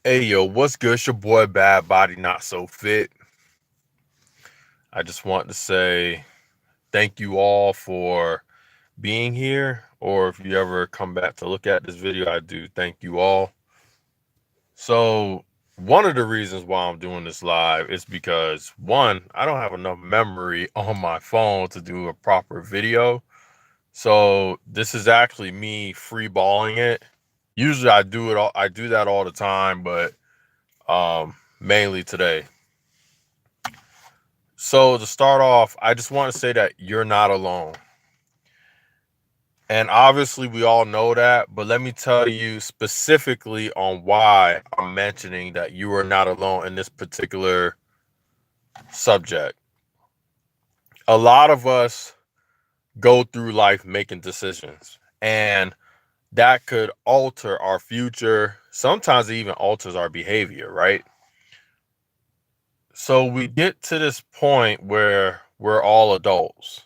Hey yo, what's good? It's your boy BadBodyNotSoFit. I just want to say thank you all for being here, or if you ever come back to look at this video, I do thank you all. So, one of the reasons why I'm doing this live is because one, I don't have enough memory on my phone to do a proper video. So, this is actually me freeballing it. Usually I do that all the time, but mainly today. So to start off, I just want to say that you're not alone. And obviously we all know that, but let me tell you specifically on why I'm mentioning that you are not alone in this particular subject. A lot of us go through life making decisions, and that could alter our future. Sometimes it even alters our behavior, right? So we get to this point where we're all adults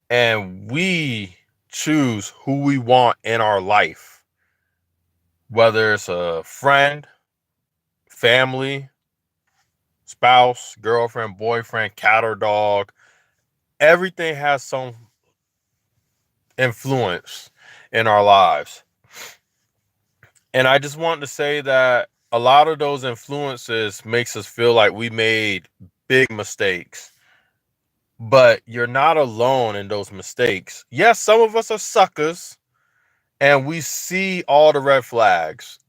and we choose who we want in our life, whether it's a friend, family, spouse, girlfriend, boyfriend, cat or dog. Everything has some influence in our lives. And I just want to say that a lot of those influences makes us feel like we made big mistakes. But you're not alone in those mistakes. Yes, some of us are suckers and we see all the red flags.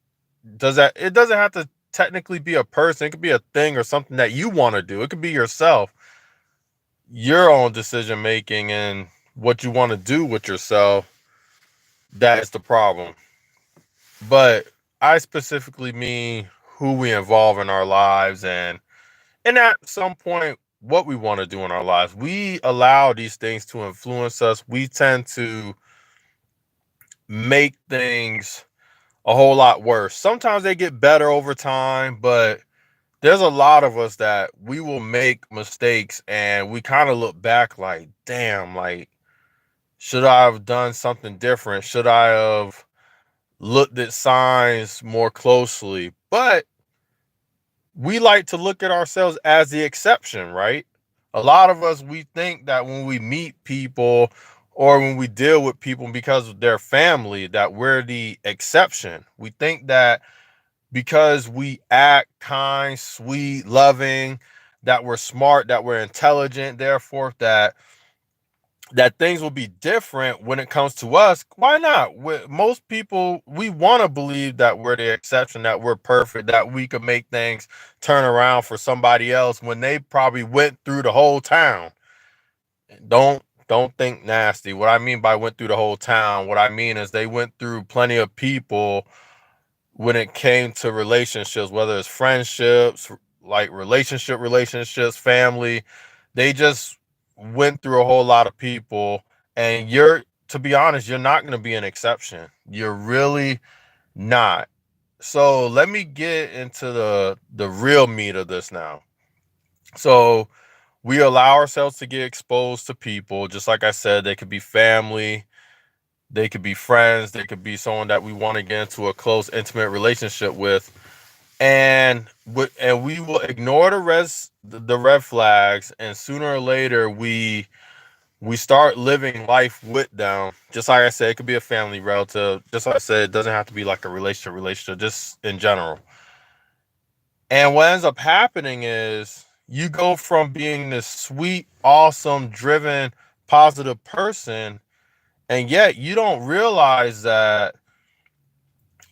It doesn't have to technically be a person. It could be a thing or something that you want to do. It could be yourself, your own decision making, and what you want to do with yourself. That is the problem. But I specifically mean who we involve in our lives, and at some point what we want to do in our lives. We allow these things to influence us. We tend to make things a whole lot worse. Sometimes they get better over time, but there's a lot of us that we will make mistakes and we kind of look back like, damn, like, should I have done something different? Should I have looked at signs more closely? But we like to look at ourselves as the exception, right? A lot of us, we think that when we meet people or when we deal with people because of their family, that we're the exception. We think that because we act kind, sweet, loving, that we're smart, that we're intelligent, therefore that things will be different when it comes to us. Why not? Most people, we want to believe that we're the exception, that we're perfect, that we could make things turn around for somebody else when they probably went through the whole town. Don't think nasty. What I mean by went through the whole town, what I mean is they went through plenty of people when it came to relationships, whether it's friendships, like relationships, family. They just went through a whole lot of people, and to be honest, you're not going to be an exception. You're really not. So let me get into the real meat of this now. So we allow ourselves to get exposed to people, just like I said. They could be family, they could be friends, they could be someone that we want to get into a close, intimate relationship with, and we will ignore the red flags, and sooner or later we start living life with them. Just like I said, it could be a family relative. Just like I said, it doesn't have to be like a relationship, just in general. And what ends up happening is you go from being this sweet, awesome, driven, positive person, and yet you don't realize that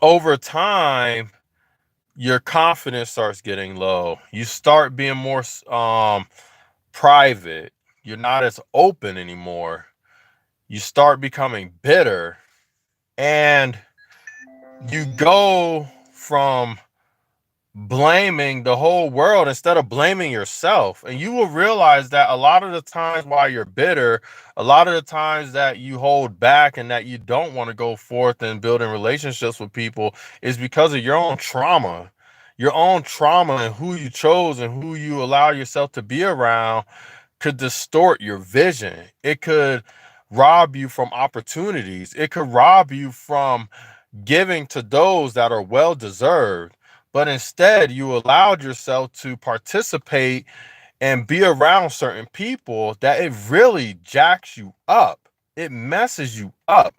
over time your confidence starts getting low. You start being more private. You're not as open anymore. You start becoming bitter, and you go from blaming the whole world instead of blaming yourself. And you will realize that a lot of the times while you're bitter, a lot of the times that you hold back and that you don't want to go forth and building relationships with people is because of your own trauma, and who you chose and who you allow yourself to be around could distort your vision. It could rob you from opportunities. It could rob you from giving to those that are well deserved, but instead you allowed yourself to participate and be around certain people that it really jacks you up. It messes you up.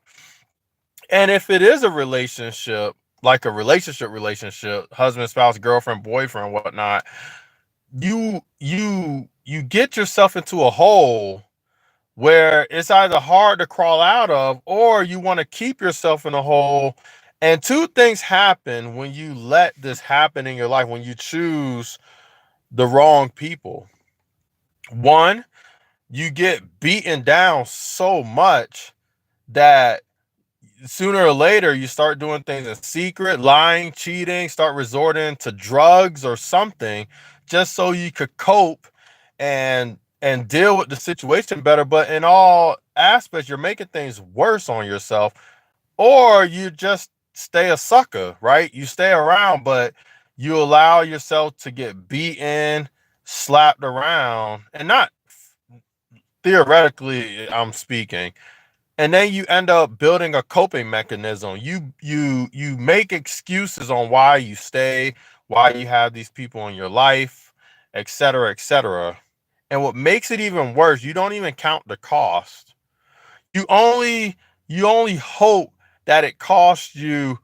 And if it is a relationship, like a relationship, husband, spouse, girlfriend, boyfriend, whatnot, you get yourself into a hole where it's either hard to crawl out of, or you want to keep yourself in a hole. And two things happen when you let this happen in your life, when you choose the wrong people. One, you get beaten down so much that sooner or later you start doing things in secret, lying, cheating, start resorting to drugs or something just so you could cope and deal with the situation better. But in all aspects, you're making things worse on yourself. Or you just stay a sucker, right? You stay around, but you allow yourself to get beaten, slapped around, and not theoretically, I'm speaking. And then you end up building a coping mechanism. You make excuses on why you stay, why you have these people in your life, et cetera, et cetera. And what makes it even worse, you don't even count the cost. You only hope that it costs you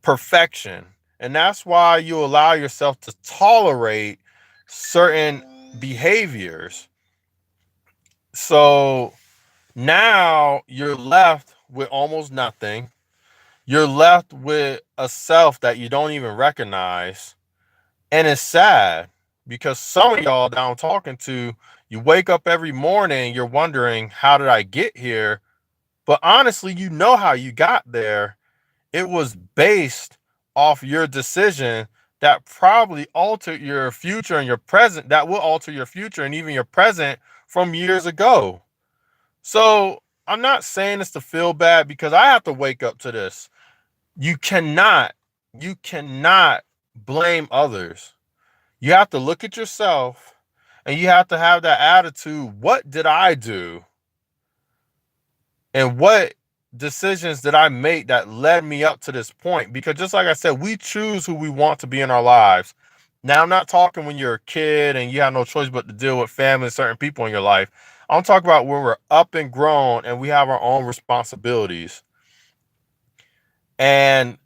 perfection. And that's why you allow yourself to tolerate certain behaviors. So now you're left with almost nothing. You're left with a self that you don't even recognize. And it's sad because some of y'all that I'm talking to, you wake up every morning, you're wondering, how did I get here? But honestly, you know how you got there. It was based off your decision that probably altered your future and your present, that will alter your future and even your present from years ago. So I'm not saying this to feel bad, because I have to wake up to this. You cannot blame others. You have to look at yourself and you have to have that attitude. What did I do? And what decisions did I make that led me up to this point? Because just like I said, we choose who we want to be in our lives. Now, I'm not talking when you're a kid and you have no choice but to deal with family and certain people in your life. I'm talking about when we're up and grown and we have our own responsibilities. And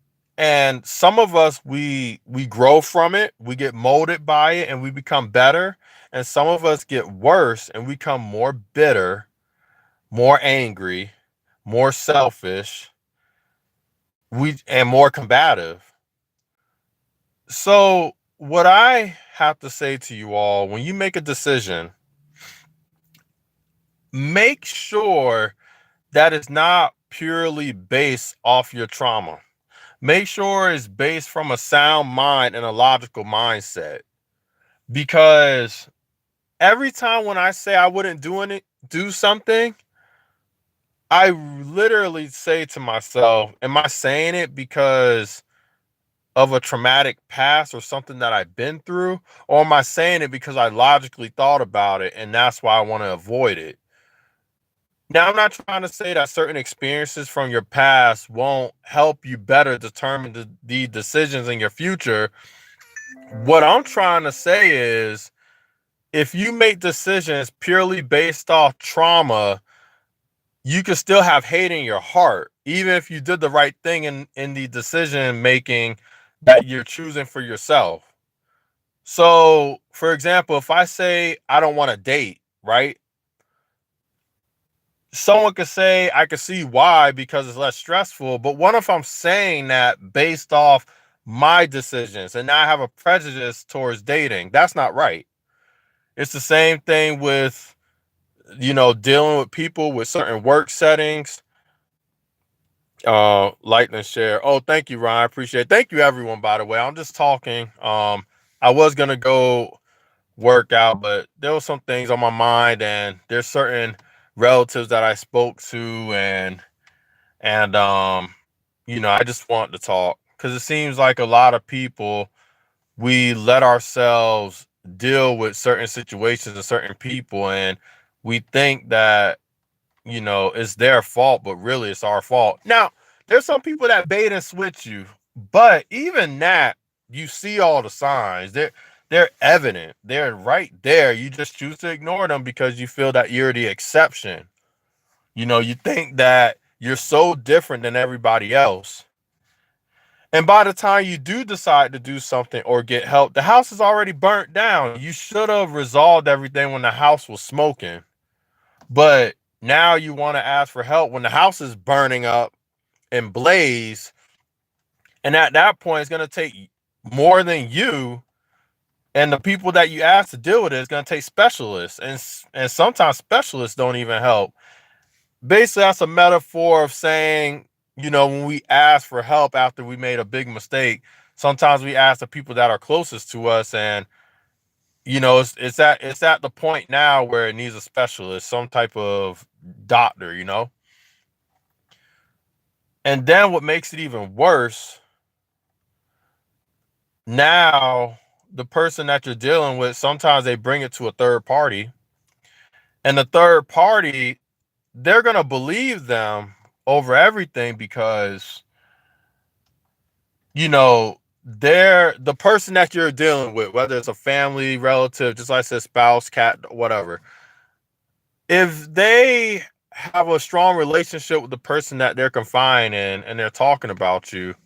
some of us, we grow from it, we get molded by it, and we become better. And some of us get worse and we become more bitter, more angry, more selfish, and more combative. So what I have to say to you all, when you make a decision, make sure that it's not purely based off your trauma. Make sure it's based from a sound mind and a logical mindset. Because every time when I say I wouldn't do something, I literally say to myself, am I saying it because of a traumatic past or something that I've been through? Or am I saying it because I logically thought about it and that's why I want to avoid it? Now, I'm not trying to say that certain experiences from your past won't help you better determine the decisions in your future. What I'm trying to say is, if you make decisions purely based off trauma, you can still have hate in your heart, even if you did the right thing in the decision making that you're choosing for yourself. So, for example, if I say I don't want to date, right? Someone could say I could see why, because it's less stressful. But what if I'm saying that based off my decisions and now I have a prejudice towards dating? That's not right. It's the same thing with, dealing with people with certain work settings. Like and share. Oh, thank you, Ryan. I appreciate it. Thank you, everyone, by the way. I'm just talking. I was gonna go work out, but there was some things on my mind, and there's certain relatives that I spoke to, and I just want to talk because it seems like a lot of people, we let ourselves deal with certain situations and certain people, and we think that it's their fault, but really it's our fault. Now, There's some people that bait and switch you, but even that, you see all the signs. They're evident. They're right there. You just choose to ignore them because you feel that you're the exception. You think that you're so different than everybody else. And by the time you do decide to do something or get help, the house is already burnt down. You should have resolved everything when the house was smoking. But now you want to ask for help when the house is burning up and blaze. And at that point, it's going to take more than you. And the people that you ask to deal with it is going to take specialists. And sometimes specialists don't even help. Basically, that's a metaphor of saying, when we ask for help after we made a big mistake, sometimes we ask the people that are closest to us, and it's at the point now where it needs a specialist, some type of doctor. And then what makes it even worse, now the person that you're dealing with, sometimes they bring it to a third party, and the third party, they're gonna believe them over everything because they're the person that you're dealing with, whether it's a family, relative, just like I said, spouse, cat, whatever. If they have a strong relationship with the person that they're confined in and they're talking about you,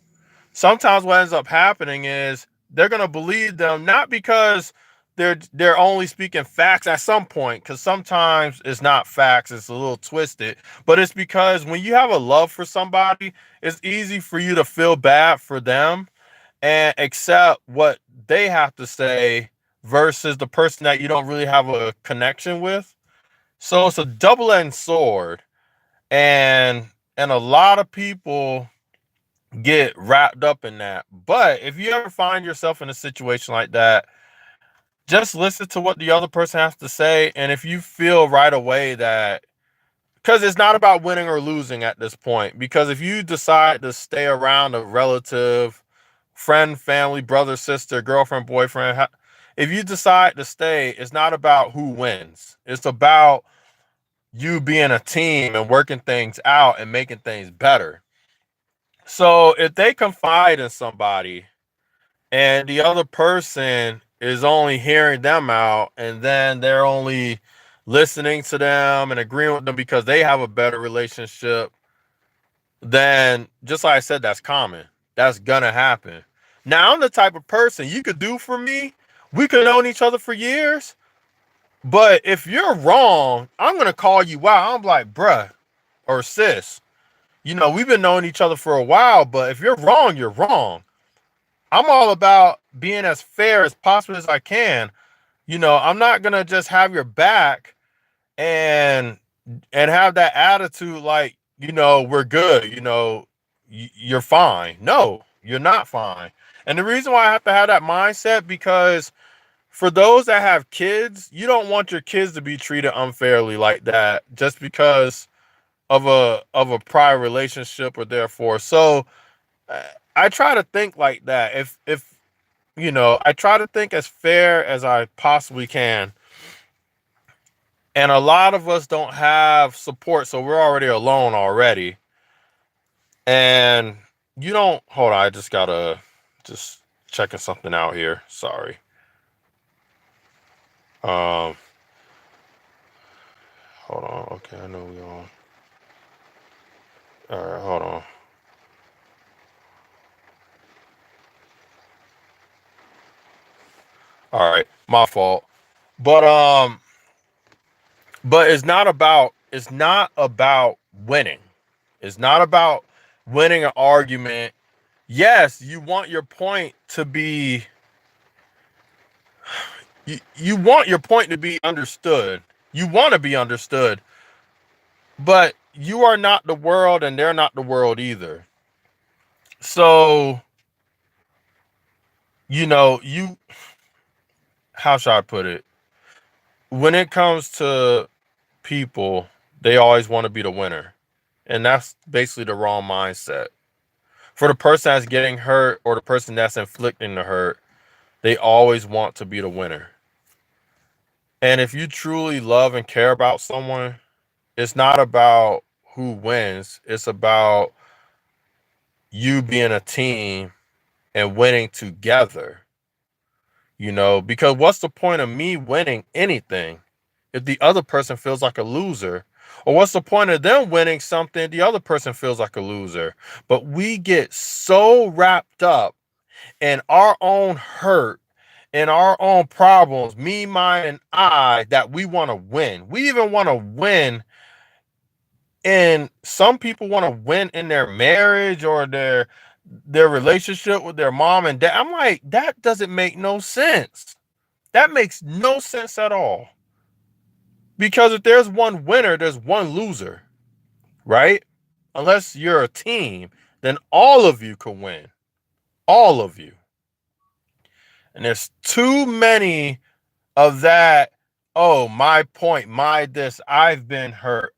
sometimes what ends up happening is they're gonna believe them, not because they're only speaking facts at some point, because sometimes it's not facts, it's a little twisted, but it's because when you have a love for somebody, it's easy for you to feel bad for them and accept what they have to say versus the person that you don't really have a connection with. So it's a double-edged sword, and a lot of people get wrapped up in that. But if you ever find yourself in a situation like that, just listen to what the other person has to say. And if you feel right away that, because it's not about winning or losing at this point, because if you decide to stay around a relative, friend, family, brother, sister, girlfriend, boyfriend, if you decide to stay, it's not about who wins. It's about you being a team and working things out and making things better. So if they confide in somebody and the other person is only hearing them out, and then they're only listening to them and agreeing with them because they have a better relationship, then just like I said, that's common. That's gonna happen. Now, I'm the type of person you could do for me. We could known each other for years, but if you're wrong, I'm gonna call you out. I'm like, bruh or sis, we've been knowing each other for a while, but if you're wrong, you're wrong. I'm all about being as fair as possible as I can. I'm not gonna just have your back and have that attitude like, we're good, you're fine. No, you're not fine. And the reason why I have to have that mindset, because for those that have kids, you don't want your kids to be treated unfairly like that just because of a prior relationship, or therefore. So uh, I try to think like that. If I try to think as fair as I possibly can. And a lot of us don't have support, so we're already alone already. And you don't hold on, I just gotta just checking something out here. Sorry. Um Hold on. Okay, I know we on. Alright, hold on. Alright, my fault. But it's not about winning. It's not about winning an argument. Yes, you want your point to be you want your point to be understood. You want to be understood. But you are not the world and they're not the world either. So, you how should I put it? When it comes to people, they always want to be the winner. And that's basically the wrong mindset. For the person that's getting hurt or the person that's inflicting the hurt, they always want to be the winner. And if you truly love and care about someone, it's not about who wins. It's about you being a team and winning together. Because what's the point of me winning anything if the other person feels like a loser? Or what's the point of them winning something the other person feels like a loser? But we get so wrapped up in our own hurt and our own problems, me, mine, and I, that we want to win. We even want to win. And some people want to win in their marriage or their relationship with their mom and dad. I'm like, that doesn't make no sense. That makes no sense at all. Because if there's one winner, there's one loser, right? Unless you're a team, then all of you can win. All of you. And there's too many of that. Oh, my point, my this, I've been hurt.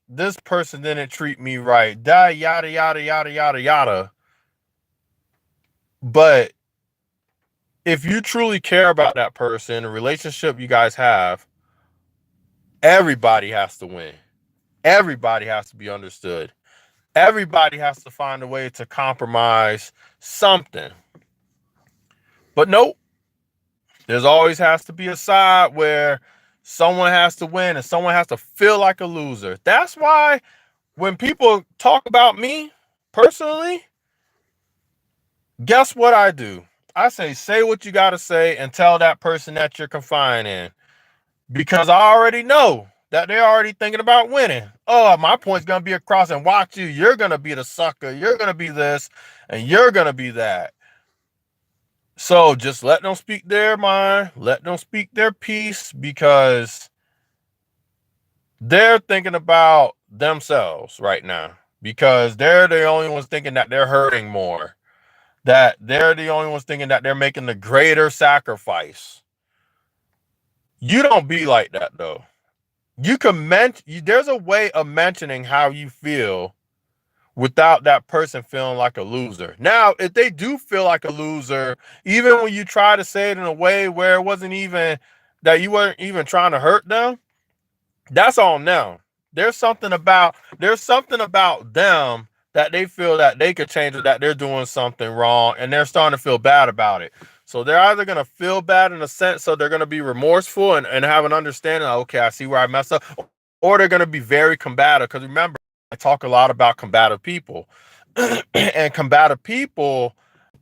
This person didn't treat me right. Yada, yada, yada, yada, yada. But if you truly care about that person, the relationship you guys have, everybody has to win. Everybody has to be understood. Everybody has to find a way to compromise something. But nope, there's always has to be a side where someone has to win and someone has to feel like a loser. That's why when people talk about me personally, guess what I do? I say what you got to say and tell that person that you're confiding in. Because I already know that they're already thinking about winning. Oh, my point's going to be across and watch you. You're going to be the sucker. You're going to be this and you're going to be that. So just let them speak their mind. Let them speak their piece because they're thinking about themselves right now. Because they're the only ones thinking that they're hurting more. That they're the only ones thinking that they're making the greater sacrifice. You don't be like that though. You can there's a way of mentioning how you feel without that person feeling like a loser. Now, if they do feel like a loser, even when you try to say it in a way where it wasn't even that you weren't even trying to hurt them, that's on them. There's something about them that they feel that they could change it, that they're doing something wrong, and they're starting to feel bad about it. So they're either going to feel bad in a sense, so they're going to be remorseful and have an understanding, okay, I see where I messed up, or they're going to be very combative. Because remember, I talk a lot about combative people. And combative people,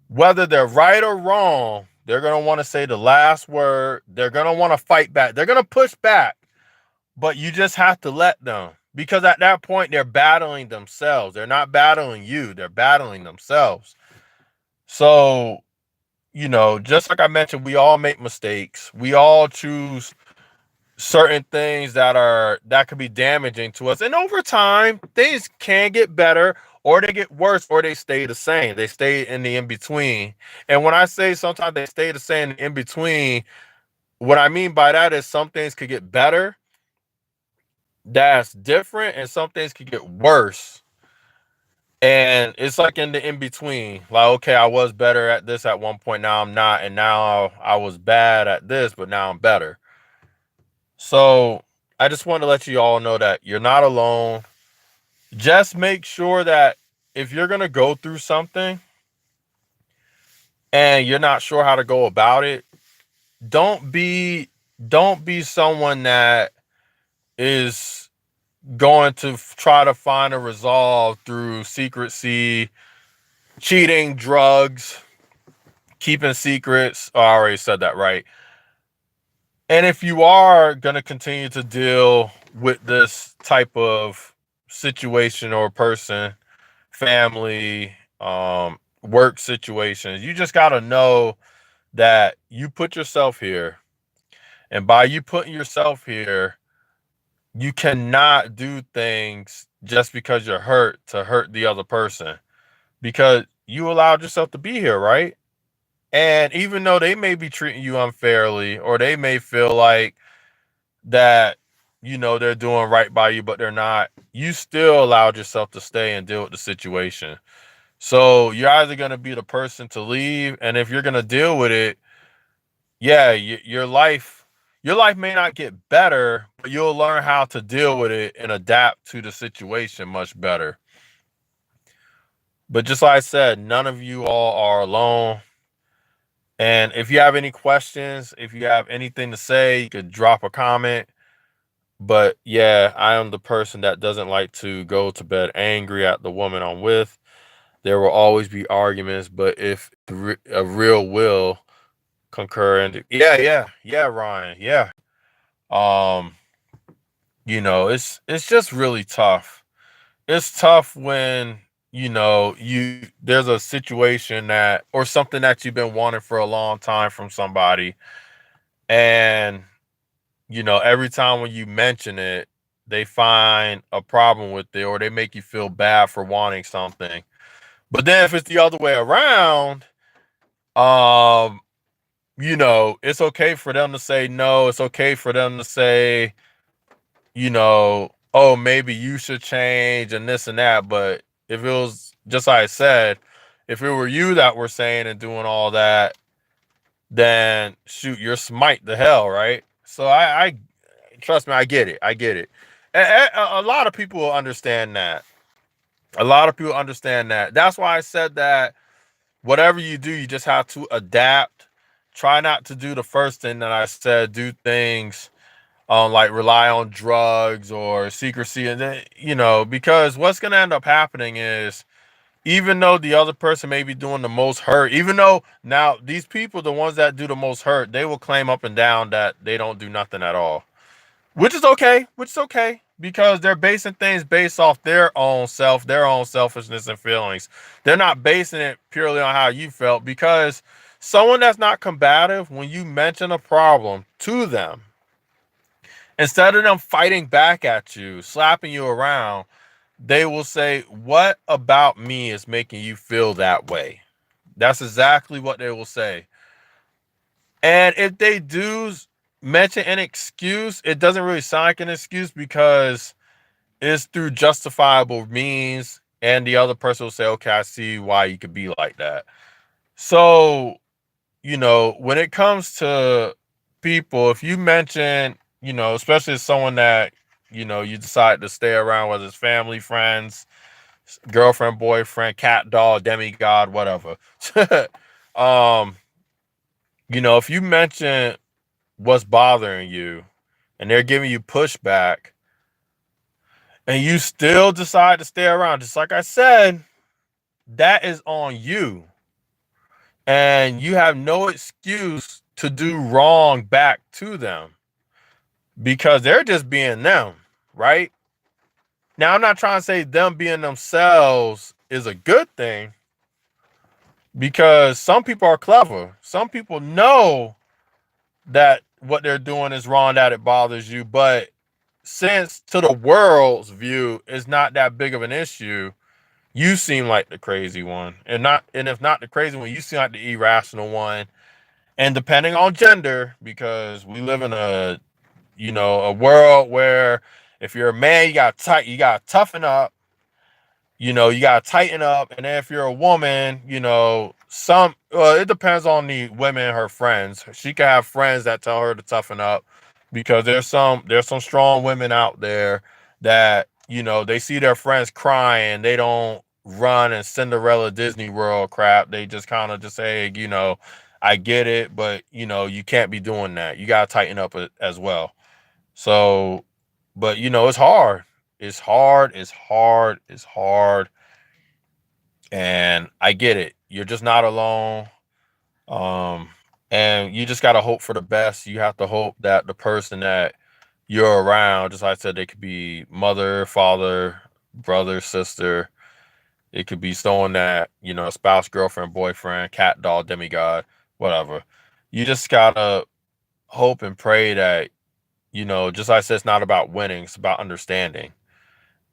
whether they're right or wrong, they're going to want to say the last word. They're going to want to fight back. They're going to push back. But you just have to let them. Because at that point, they're battling themselves. They're not battling you. They're battling themselves. So, just like I mentioned, we all make mistakes. We all choose certain things that could be damaging to us. And over time, things can get better or they get worse or they stay the same. They stay in the in-between. And when I say sometimes they stay the same in between, what I mean by that is some things could get better. That's different, and some things could get worse. And it's like in the in-between. Like, okay, I was better at this at one point, now I'm not. And now I was bad at this, but now I'm better. So I just want to let you all know that you're not alone. Just make sure that if you're going to go through something and you're not sure how to go about it, don't be someone that is going to try to find a resolve through secrecy, cheating, drugs, keeping secrets. Oh, I already said that, right? And if you are going to continue to deal with this type of situation or person, family, work situations, you just got to know that you put yourself here. And by you putting yourself here, you cannot do things just because you're hurt to hurt the other person, because you allowed yourself to be here, right? And even though they may be treating you unfairly, or they may feel like that, they're doing right by you, but they're not, you still allowed yourself to stay and deal with the situation. So you're either going to be the person to leave, and if you're going to deal with it, yeah, your life may not get better, but you'll learn how to deal with it and adapt to the situation much better. But just like I said, none of you all are alone. And if you have any questions, if you have anything to say, you could drop a comment. But yeah, I am the person that doesn't like to go to bed angry at the woman I'm with. There will always be arguments, but if a real will concur, and yeah, Ryan, yeah. Um, it's just really tough. It's tough when there's a situation that or something that you've been wanting for a long time from somebody, and every time when you mention it, they find a problem with it or they make you feel bad for wanting something. But then if it's the other way around, um, it's okay for them to say no. It's okay for them to say, oh, maybe you should change and this and that. But if it was just like I said, if it were you that were saying and doing all that, then shoot, you're smite the hell, right? So I trust me, I get it. I get it. A lot of people will understand that. A lot of people understand that. That's why I said that whatever you do, you just have to adapt. Try not to do the first thing that I said. Do things like rely on drugs or secrecy, and then because what's gonna end up happening is even though the other person may be doing the most hurt, even though now these people, the ones that do the most hurt, they will claim up and down that they don't do nothing at all. Which is okay, because they're basing things based off their own self, their own selfishness and feelings. They're not basing it purely on how you felt, because someone that's not combative, when you mention a problem to them, instead of them fighting back at you, slapping you around, they will say, "What about me is making you feel that way?" That's exactly what they will say. And if they do mention an excuse, it doesn't really sound like an excuse because it's through justifiable means. And the other person will say, okay, I see why you could be like that. So, when it comes to people, if you mention, especially someone that, you decide to stay around, whether it's family, friends, girlfriend, boyfriend, cat, dog, demigod, whatever. um, if you mention what's bothering you and they're giving you pushback and you still decide to stay around, just like I said, that is on you. And you have no excuse to do wrong back to them because they're just being them, right? Now, I'm not trying to say them being themselves is a good thing, because some people are clever. Some people know that what they're doing is wrong, that it bothers you. But since to the world's view is not that big of an issue, you seem like the crazy one. And if not the crazy one, you seem like the irrational one. And depending on gender, because we live in a world where if you're a man, you gotta toughen up. You gotta tighten up. And then if you're a woman, it depends on the women, her friends. She can have friends that tell her to toughen up, because there's some strong women out there that, they see their friends crying, they don't run and Cinderella Disney World crap. They just kind of just say, I get it, but you can't be doing that. You gotta tighten up as well. So, but it's hard. It's hard. It's hard. It's hard. And I get it. You're just not alone. Um, and you just gotta hope for the best. You have to hope that the person that you're around, just like I said, they could be mother, father, brother, sister. It could be someone that, spouse, girlfriend, boyfriend, cat, dog, demigod, whatever. You just gotta hope and pray that, just like I said, it's not about winning, it's about understanding.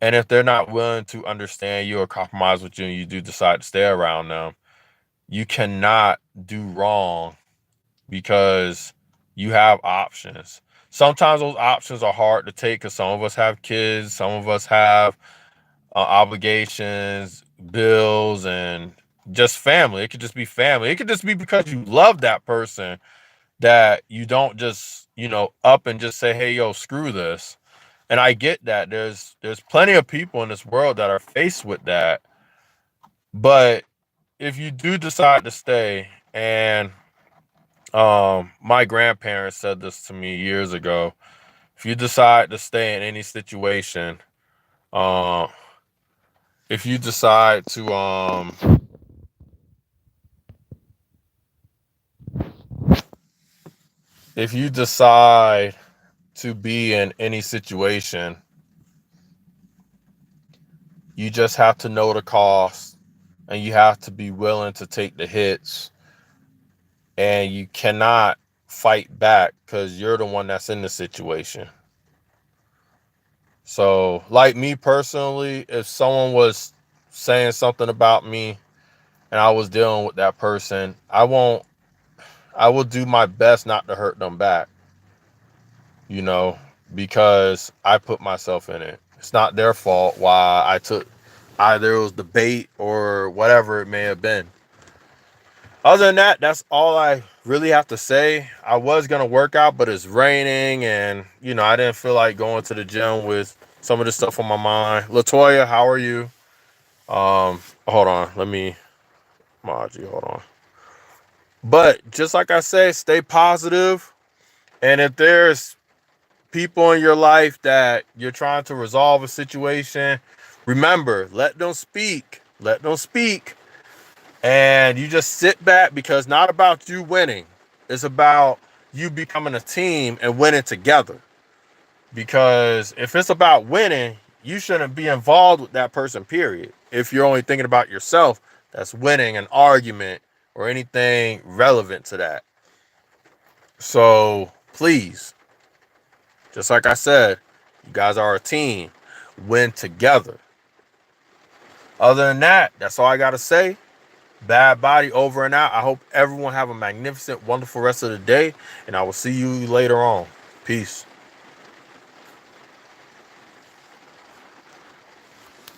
And if they're not willing to understand you or compromise with you and you do decide to stay around them, you cannot do wrong, because you have options. Sometimes those options are hard to take because some of us have kids, some of us have obligations, bills, and just family. It could just be family. It could just be because you love that person that you don't just, up and just say, hey, yo, screw this. And I get that there's plenty of people in this world that are faced with that. But if you do decide to stay, and my grandparents said this to me years ago, if you decide to stay in any situation, uh, if you decide to if you decide to be in any situation, you just have to know the cost, and you have to be willing to take the hits, and you cannot fight back because you're the one that's in the situation. So, like me personally, if someone was saying something about me and I was dealing with that person, I will do my best not to hurt them back, you know, because I put myself in it. It's not their fault why I took, either it was the bait or whatever it may have been. Other than that, that's all I really have to say. I was going to work out, but it's raining, and, I didn't feel like going to the gym with some of this stuff on my mind. Latoya, how are you? Hold on. Let me mod you. Hold on. But just like I say, stay positive. And if there's people in your life that you're trying to resolve a situation, remember, let them speak. Let them speak. And you just sit back, because it's not about you winning. It's about you becoming a team and winning together. Because if it's about winning, you shouldn't be involved with that person, period. If you're only thinking about yourself, that's winning an argument or anything relevant to that. So please, just like I said, you guys are a team. Win together. Other than that, that's all I got to say. Bad Body over and out. I hope everyone have a magnificent, wonderful rest of the day, and I will see you later on. Peace.